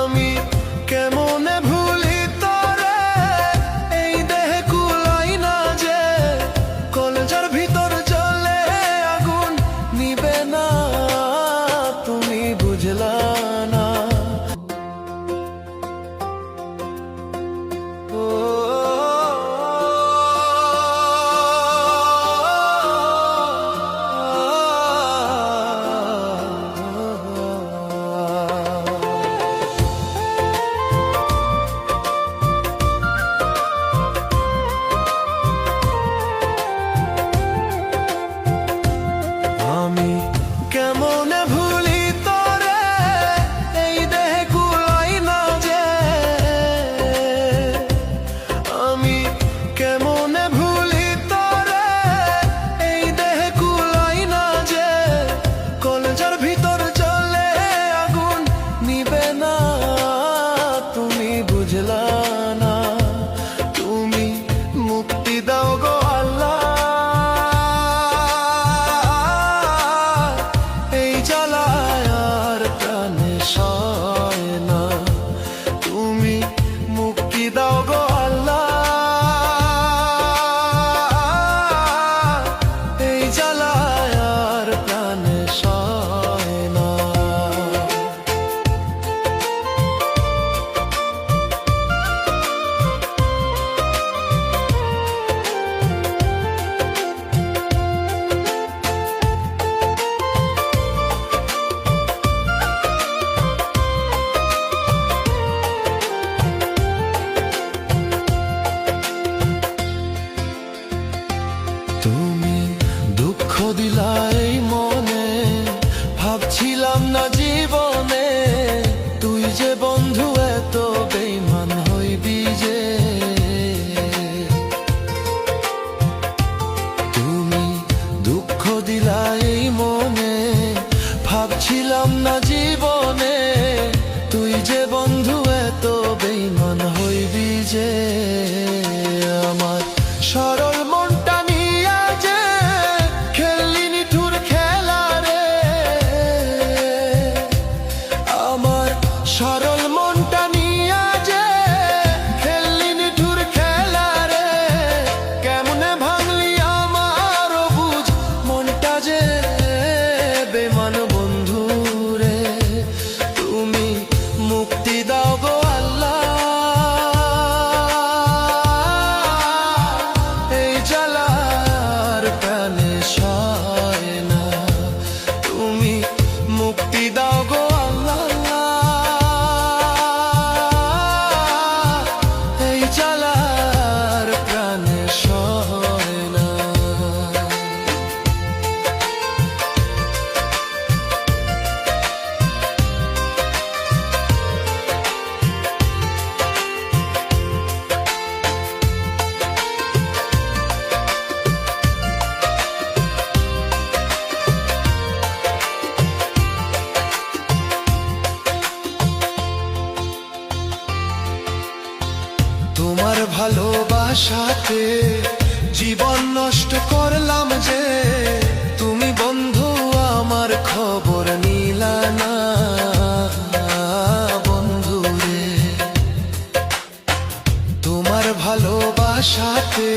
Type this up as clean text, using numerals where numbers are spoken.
আমি কেমনে ভুলি তোরে, এই দেহে কুলাই না যে, কলেজার ভিতর জ্বলে আগুন নিবে না, তুমি বুঝলা না। আমি কেমনে ভুলি তোরে, এই দেহে কুলাই না যে, আমি কেমনে ভুলি তোরে, এই দেহে কুলাই না যে, কলেজার ভিতর জ্বলে আগুন নিবে না, তুমি বুঝলা না। তুমি মুক্তি দাও গো আল্লাহ, এই জ্বালায় আর প্রাণে সয় না। তুমি মুক্তি দাও গো আল্লাহ, এই জ্বালায় আর প্রাণে সয় না। তুমি দুঃখ দিলাই মনে, ভাবছিলাম না জীবনে তুই যে বন্ধু এত বেঈমান হইবি যে। তুমি দুঃখ দিলাই মনে, ভাবছিলাম না জীবনে তুই যে বন্ধু এত বেঈমান হইবি যে। আমার সরল মনটা নিয়া যে খেললি নিঠুর খেলা রে, আমার সরল মনটা নিয়া যে খেললি নিঠুর খেলা রে, কেমনে ভাঙলি আমার বুঝ মনটা যে বেমান বন্ধু রে। তুমি মুক্তি দাও গো আল্লাহ, এই জ্বালার প্রাণে সয় না। তুমি মুক্তি দাও গো আল্লাহ, এই জ্বালার প্রাণে সয় না। তোমার ভালোবাসাতে জীবন নষ্ট করলাম যে, তুমি বন্ধু আমার খবর নিলা না বন্ধু রে। তোমার ভালোবাসাতে